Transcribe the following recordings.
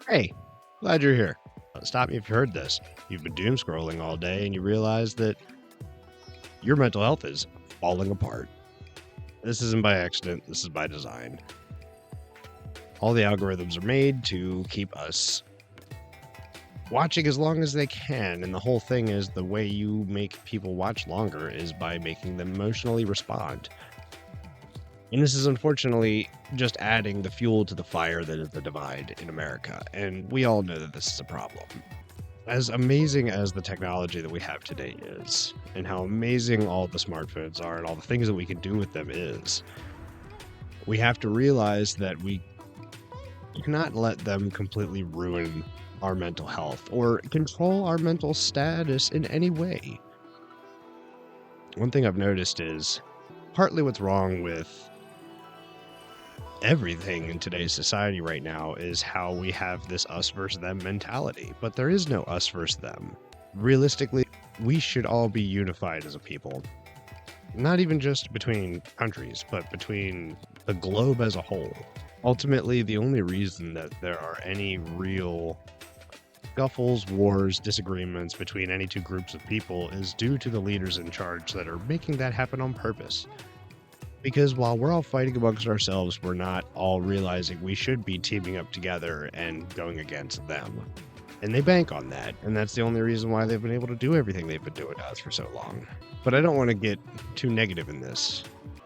Hey, glad you're here. Stop me if you heard this. You've been doom scrolling all day and you realize that your mental health is falling apart. This isn't by accident, this is by design. All the algorithms are made to keep us watching as long as they can, and the whole thing is the way you make people watch longer is by making them emotionally respond. And this is unfortunately just adding the fuel to the fire that is the divide in America, and we all know that this is a problem. As amazing as the technology that we have today is, and how amazing all the smartphones are and all the things that we can do with them is, we have to realize that we cannot let them completely ruin our mental health or control our mental status in any way. One thing I've noticed is partly what's wrong with everything in today's society right now is how we have this us versus them mentality, but there is no us versus them. Realistically, we should all be unified as a people, not even just between countries, but between the globe as a whole. Ultimately, the only reason that there are any real scuffles, wars, disagreements between any two groups of people is due to the leaders in charge that are making that happen on purpose. Because while we're all fighting amongst ourselves, we're not all realizing we should be teaming up together and going against them. And they bank on that, and that's the only reason why they've been able to do everything they've been doing to us for so long. But I don't want to get too negative in this.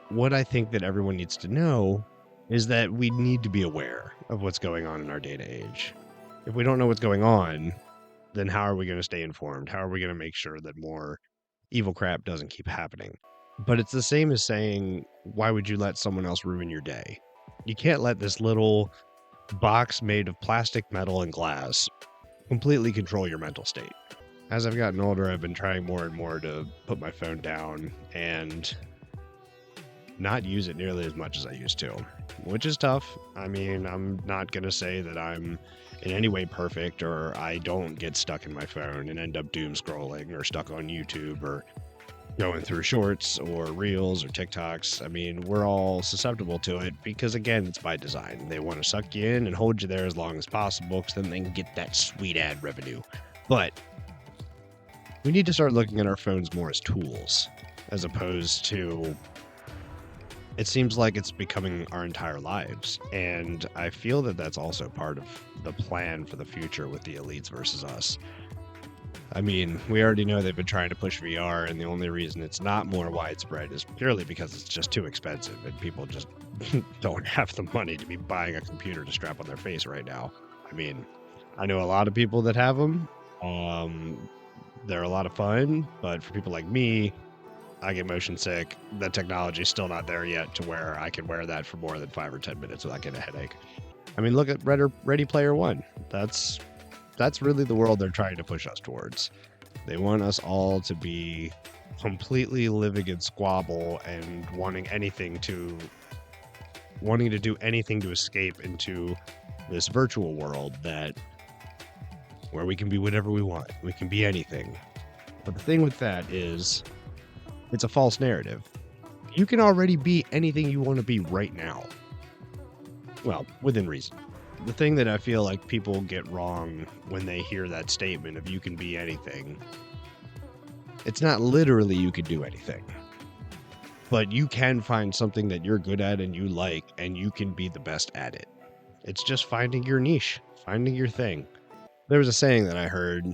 What I think that everyone needs to know is that we need to be aware of what's going on in our data age. If we don't know what's going on, then how are we going to stay informed? How are we going to make sure that more evil crap doesn't keep happening? But it's the same as saying, why would you let someone else ruin your day? You can't let this little box made of plastic, metal, and glass completely control your mental state. As I've gotten older, I've been trying more and more to put my phone down and not use it nearly as much as I used to, which is tough. I mean, I'm not going to say that I'm in any way perfect or I don't get stuck in my phone and end up doom scrolling or stuck on YouTube or going through shorts or reels or TikToks. I mean, we're all susceptible to it because, again, it's by design. They want to suck you in and hold you there as long as possible because then they can get that sweet ad revenue. But we need to start looking at our phones more as tools as opposed to, it seems like it's becoming our entire lives. And I feel that that's also part of the plan for the future with the elites versus us. I mean, we already know they've been trying to push VR, and the only reason it's not more widespread is purely because it's just too expensive, and people just don't have the money to be buying a computer to strap on their face right now. I mean, I know a lot of people that have them. They're a lot of fun, but for people like me, I get motion sick. The technology's still not there yet to where I can wear that for more than 5 or 10 minutes without getting a headache. I mean, look at Ready Player One. That's really the world they're trying to push us towards. They want us all to be completely living in squabble and wanting to do anything to escape into this virtual world where we can be whatever we want. We can be anything. But the thing with that is it's a false narrative. You can already be anything you want to be right now. Well, within reason. The thing that I feel like people get wrong when they hear that statement of you can be anything, it's not literally you can do anything. But you can find something that you're good at and you like, and you can be the best at it. It's just finding your niche, finding your thing. There was a saying that I heard,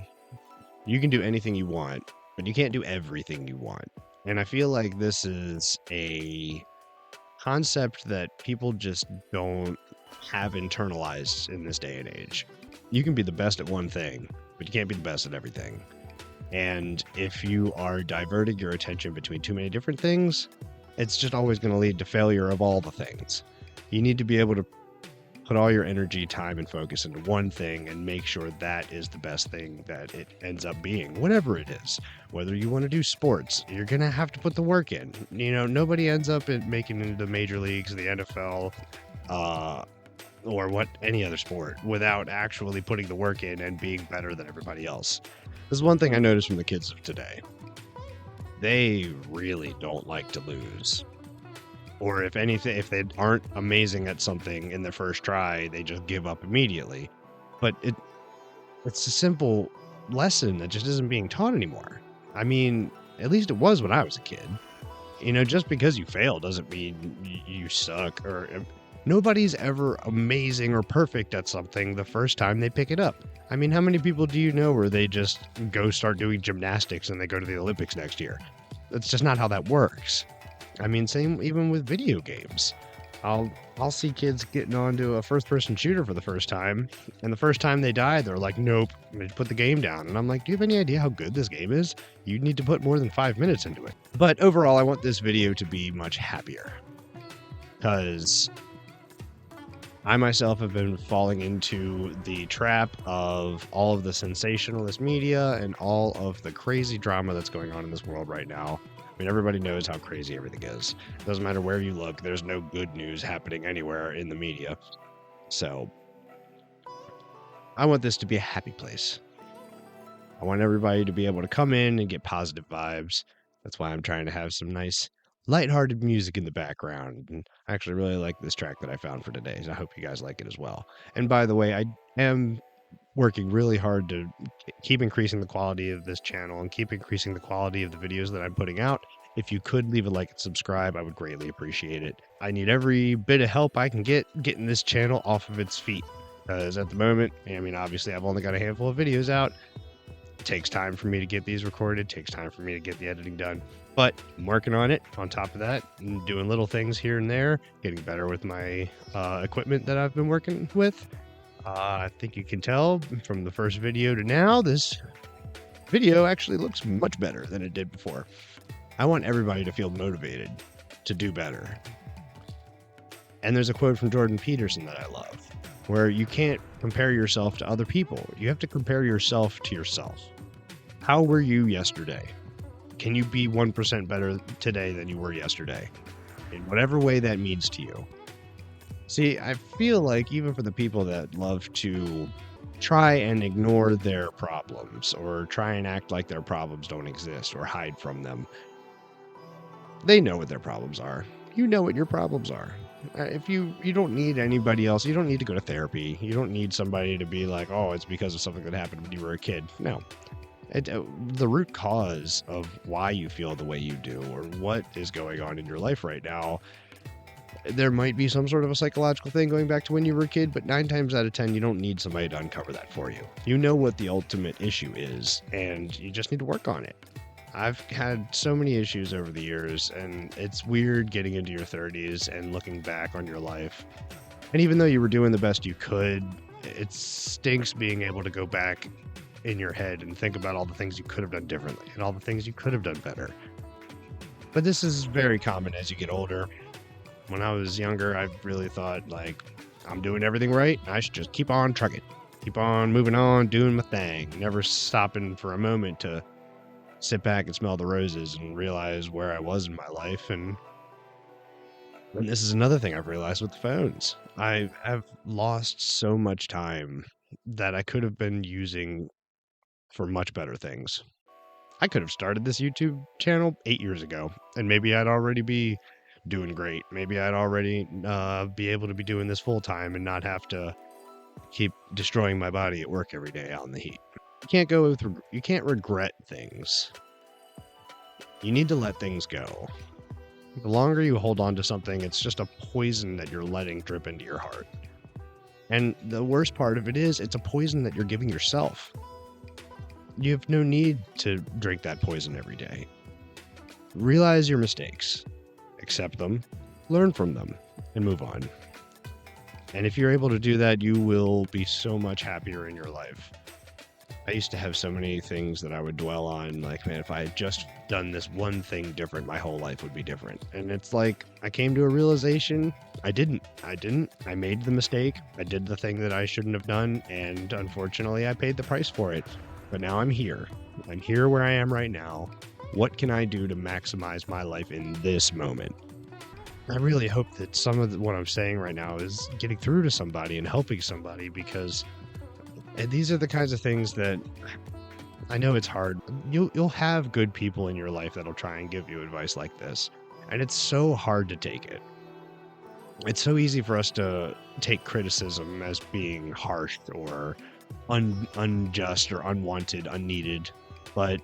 you can do anything you want, but you can't do everything you want. And I feel like this is a concept that people just don't have internalized in this day and age. You can be the best at one thing, but you can't be the best at everything. And if you are diverting your attention between too many different things, it's just always going to lead to failure of all the things. You need to be able to put all your energy, time, and focus into one thing and make sure that is the best thing that it ends up being, whatever it is. Whether you want to do sports, you're going to have to put the work in. You know, nobody ends up making it into the major leagues, the NFL, or any other sport without actually putting the work in and being better than everybody else. This is one thing I noticed from the kids of today. They really don't like to lose. Or if they aren't amazing at something in their first try, they just give up immediately. but it's a simple lesson that just isn't being taught anymore. I mean, at least it was when I was a kid. Just because you fail doesn't mean you suck, or nobody's ever amazing or perfect at something the first time they pick it up. I mean, how many people do you know where they just go start doing gymnastics and they go to the Olympics next year? That's just not how that works. I mean, same even with video games. I'll see kids getting onto a first-person shooter for the first time, and the first time they die, they're like, "Nope, I'm gonna put the game down." And I'm like, "Do you have any idea how good this game is? You need to put more than 5 minutes into it." But overall, I want this video to be much happier, because I myself have been falling into the trap of all of the sensationalist media and all of the crazy drama that's going on in this world right now. I mean, everybody knows how crazy everything is. It doesn't matter where you look, there's no good news happening anywhere in the media. So, I want this to be a happy place. I want everybody to be able to come in and get positive vibes. That's why I'm trying to have some nice, lighthearted music in the background. And I actually really like this track that I found for today, so I hope you guys like it as well. And by the way, I am working really hard to keep increasing the quality of this channel and keep increasing the quality of the videos that I'm putting out. If you could leave a like and subscribe, I would greatly appreciate it. I need every bit of help I can getting this channel off of its feet. Because at the moment, I mean, obviously I've only got a handful of videos out. It takes time for me to get these recorded, takes time for me to get the editing done. But I'm working on it. On top of that, and doing little things here and there, getting better with my equipment that I've been working with. I think you can tell from the first video to now, this video actually looks much better than it did before. I want everybody to feel motivated to do better. And there's a quote from Jordan Peterson that I love, where you can't compare yourself to other people. You have to compare yourself to yourself. How were you yesterday? Can you be 1% better today than you were yesterday? In whatever way that means to you. See, I feel like even for the people that love to try and ignore their problems or try and act like their problems don't exist or hide from them, they know what their problems are. You know what your problems are. If you don't need anybody else, you don't need to go to therapy. You don't need somebody to be like, oh, it's because of something that happened when you were a kid. No. The root cause of why you feel the way you do or what is going on in your life right now, there might be some sort of a psychological thing going back to when you were a kid, but 9 times out of 10, you don't need somebody to uncover that for you. You know what the ultimate issue is, and you just need to work on it. I've had so many issues over the years, and it's weird getting into your 30s and looking back on your life. And even though you were doing the best you could, it stinks being able to go back in your head and think about all the things you could have done differently and all the things you could have done better. But this is very common as you get older. When I was younger, I really thought, like, I'm doing everything right. I should just keep on trucking, keep on moving on, doing my thing, never stopping for a moment to sit back and smell the roses and realize where I was in my life. And this is another thing I've realized with the phones. I have lost so much time that I could have been using for much better things. I could have started this YouTube channel 8 years ago, and maybe I'd already be doing great. Maybe I'd already be able to be doing this full time and not have to keep destroying my body at work every day out in the heat. You can't regret things. You need to let things go. The longer you hold on to something, it's just a poison that you're letting drip into your heart. And the worst part of it is, it's a poison that you're giving yourself. You have no need to drink that poison every day. Realize your mistakes, accept them, learn from them, and move on. And if you're able to do that, you will be so much happier in your life. I used to have so many things that I would dwell on, like, man, if I had just done this one thing different, my whole life would be different. And it's like, I came to a realization, I didn't. I made the mistake. I did the thing that I shouldn't have done, and unfortunately, I paid the price for it. But now I'm here. I'm here where I am right now. What can I do to maximize my life in this moment? I really hope that some of what I'm saying right now is getting through to somebody and helping somebody, because these are the kinds of things that I know it's hard. You'll have good people in your life that'll try and give you advice like this, and it's so hard to take it. It's so easy for us to take criticism as being harsh or unjust or unwanted, unneeded. But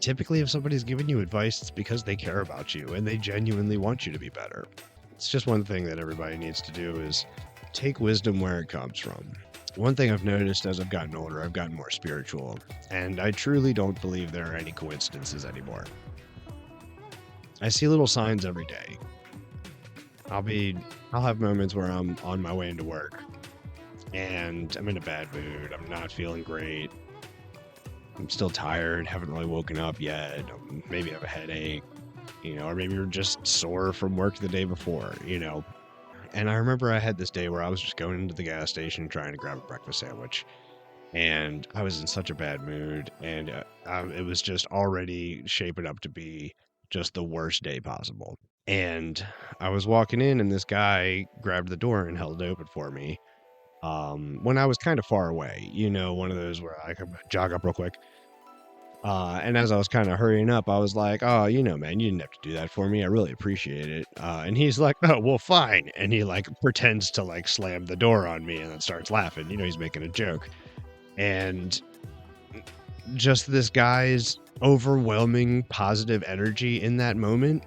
typically, if somebody's giving you advice, it's because they care about you and they genuinely want you to be better. It's just one thing that everybody needs to do is take wisdom where it comes from. One thing I've noticed as I've gotten older, I've gotten more spiritual, and I truly don't believe there are any coincidences anymore. I see little signs every day. I'll have moments where I'm on my way into work and I'm in a bad mood. I'm not feeling great. I'm still tired, haven't really woken up yet. Maybe have a headache, or maybe you're just sore from work the day before. And I remember I had this day where I was just going into the gas station trying to grab a breakfast sandwich, and I was in such a bad mood, and it was just already shaping up to be just the worst day possible. And I was walking in, and this guy grabbed the door and held it open for me. When I was kind of far away, one of those where I could jog up real quick. And as I was kind of hurrying up, I was like, "Oh, man, you didn't have to do that for me. I really appreciate it." And he's like, "Oh, well, fine." And he like pretends to like slam the door on me and then starts laughing. He's making a joke. And just this guy's overwhelming positive energy in that moment,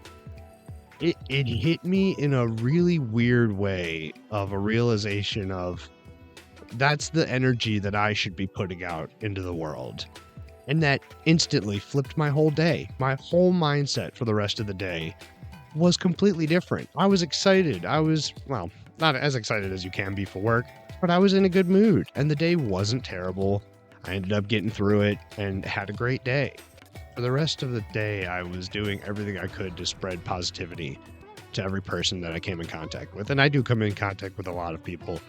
it hit me in a really weird way of a realization of that's the energy that I should be putting out into the world. And that instantly flipped my whole day. My whole mindset for the rest of the day was completely different. I was excited. I was, well, not as excited as you can be for work, but I was in a good mood and the day wasn't terrible. I ended up getting through it and had a great day. For the rest of the day, I was doing everything I could to spread positivity to every person that I came in contact with. And I do come in contact with a lot of people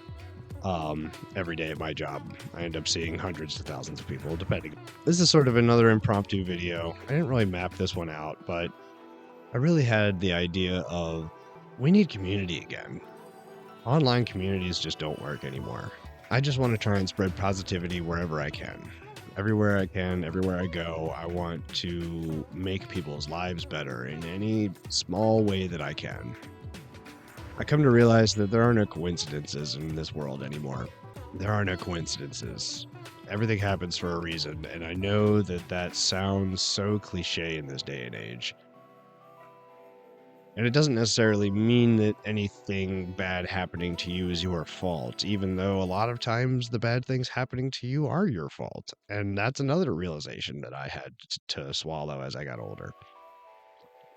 every day at my job. I end up seeing hundreds to thousands of people, depending. This is sort of another impromptu video. I didn't really map this one out, but I really had the idea of we need community again. Online communities just don't work anymore. I just want to try and spread positivity wherever I can. Everywhere I can, everywhere I go, I want to make people's lives better in any small way that I can. I come to realize that there are no coincidences in this world anymore. There are no coincidences. Everything happens for a reason, and I know that sounds so cliche in this day and age. And it doesn't necessarily mean that anything bad happening to you is your fault, even though a lot of times the bad things happening to you are your fault. And that's another realization that I had to swallow as I got older.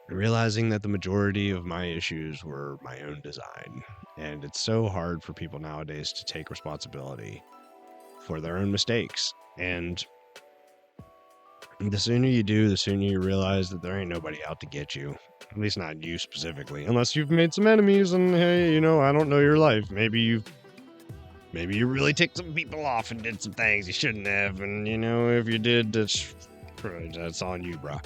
Realizing that the majority of my issues were my own design. And it's so hard for people nowadays to take responsibility for their own mistakes. And the sooner you do, the sooner you realize that there ain't nobody out to get you. At least not you specifically. Unless you've made some enemies and hey, I don't know your life. Maybe you really ticked some people off and did some things you shouldn't have. And if you did, that's on you, bro.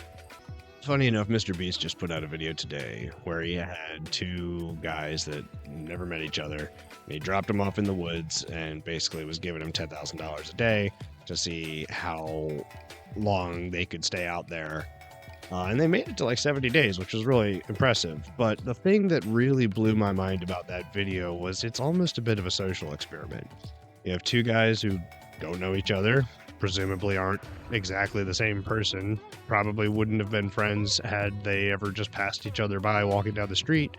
Funny enough, Mr. Beast just put out a video today where he had two guys that never met each other. And he dropped them off in the woods and basically was giving them $10,000 a day to see how long they could stay out there. And they made it to like 70 days, which was really impressive. But the thing that really blew my mind about that video was it's almost a bit of a social experiment. You have two guys who don't know each other, presumably aren't exactly the same person, probably wouldn't have been friends had they ever just passed each other by walking down the street.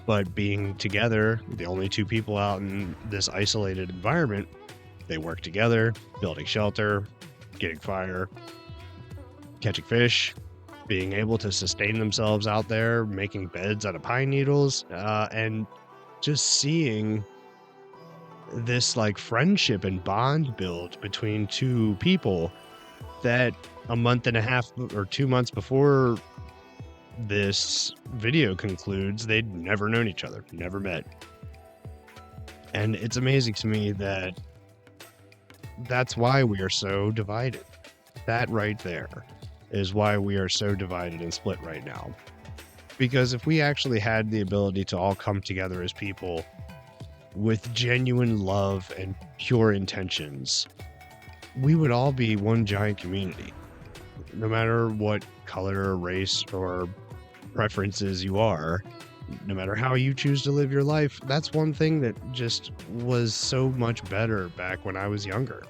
But being together, the only two people out in this isolated environment, they work together, building shelter, getting fire, catching fish, being able to sustain themselves out there, making beds out of pine needles, and just seeing this like friendship and bond build between two people that a month and a half or 2 months before this video concludes, they'd never known each other, never met. And it's amazing to me that that's why we are so divided. That right there is why we are so divided and split right now. Because if we actually had the ability to all come together as people with genuine love and pure intentions, we would all be one giant community. No matter what color, race, or preferences you are, no matter how you choose to live your life, that's one thing that just was so much better back when I was younger.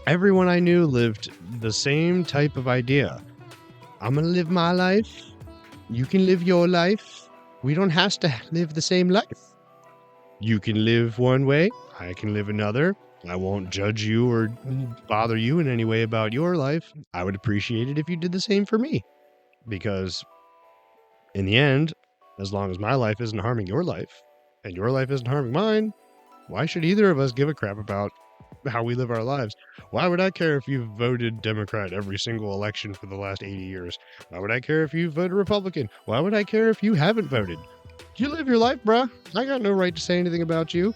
Everyone I knew lived the same type of idea. I'm going to live my life. You can live your life. We don't have to live the same life. You can live one way. I can live another. I won't judge you or bother you in any way about your life. I would appreciate it if you did the same for me. Because in the end, as long as my life isn't harming your life and your life isn't harming mine, why should either of us give a crap about how we live our lives? Why would I care if you voted Democrat every single election for the last 80 years? Why would I care if you voted Republican? Why would I care if you haven't voted? You live your life, bruh. I got no right to say anything about you.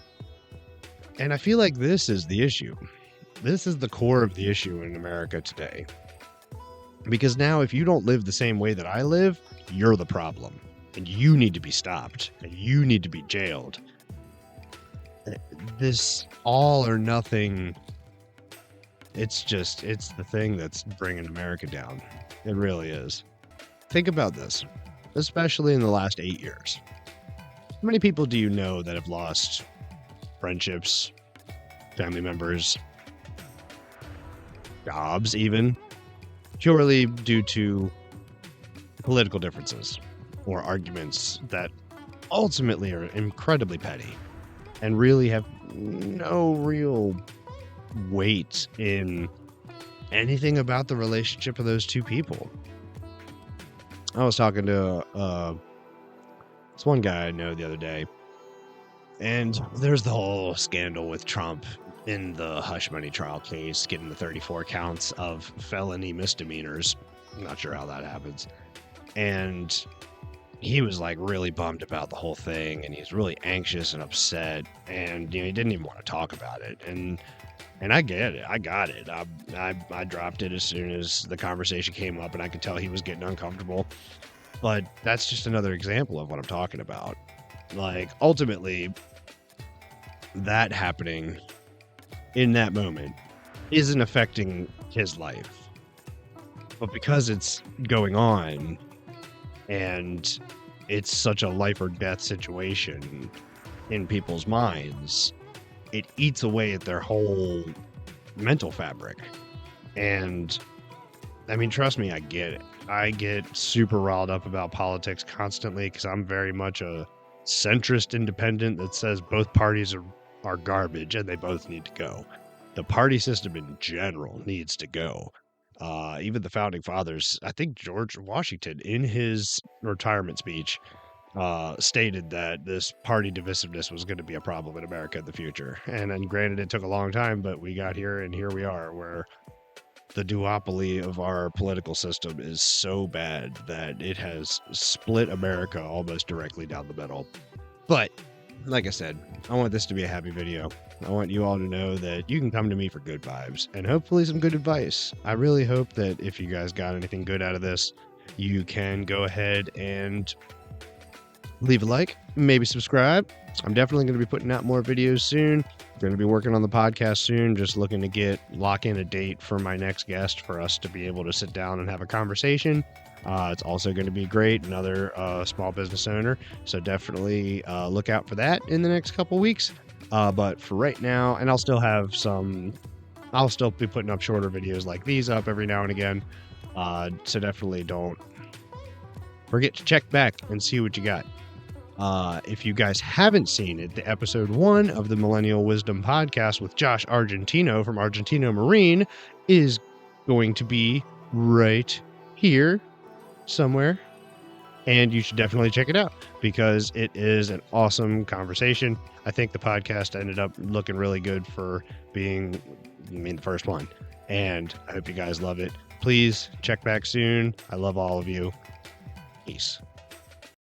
And I feel like this is the issue. This is the core of the issue in America today. Because now if you don't live the same way that I live, you're the problem. And you need to be stopped. And you need to be jailed. This all or nothing, it's the thing that's bringing America down. It really is. Think about this, especially in the last 8 years. How many people do you know that have lost friendships, family members, jobs even, purely due to political differences or arguments that ultimately are incredibly petty and really have no real weight in anything about the relationship of those two people? I was talking to this one guy I know the other day, and there's the whole scandal with Trump in the hush money trial case, getting the 34 counts of felony misdemeanors. I'm not sure how that happens. And he was like really bummed about the whole thing, and he's really anxious and upset, and he didn't even want to talk about it. And I get it. I got it. I dropped it as soon as the conversation came up, and I could tell he was getting uncomfortable. But that's just another example of what I'm talking about. Like, ultimately, that happening in that moment isn't affecting his life. But because it's going on and it's such a life or death situation in people's minds, it eats away at their whole mental fabric. And I mean, trust me, I get it. I get super riled up about politics constantly because I'm very much a centrist independent that says both parties are garbage and they both need to go. The party system in general needs to go. Even the founding fathers, I think George Washington, in his retirement speech, stated that this party divisiveness was going to be a problem in America in the future. And then granted, it took a long time, but we got here, and here we are, where the duopoly of our political system is so bad that it has split America almost directly down the middle. But like I said, I want this to be a happy video. I want you all to know that you can come to me for good vibes and hopefully some good advice. I really hope that if you guys got anything good out of this, you can go ahead and leave a like, maybe subscribe. I'm definitely going to be putting out more videos soon. Going to be working on the podcast soon, just looking to lock in a date for my next guest for us to be able to sit down and have a conversation. It's also going to be great, another small business owner, so definitely look out for that in the next couple weeks. But for right now, and I'll still be putting up shorter videos like these up every now and again, so definitely don't forget to check back and see what you got. If you guys haven't seen it, the episode 1 of the Millennial Wisdom Podcast with Josh Argentino from Argentino Marine is going to be right here somewhere, and you should definitely check it out because it is an awesome conversation. I think the podcast ended up looking really good for being, the first one, and I hope you guys love it. Please check back soon. I love all of you. Peace.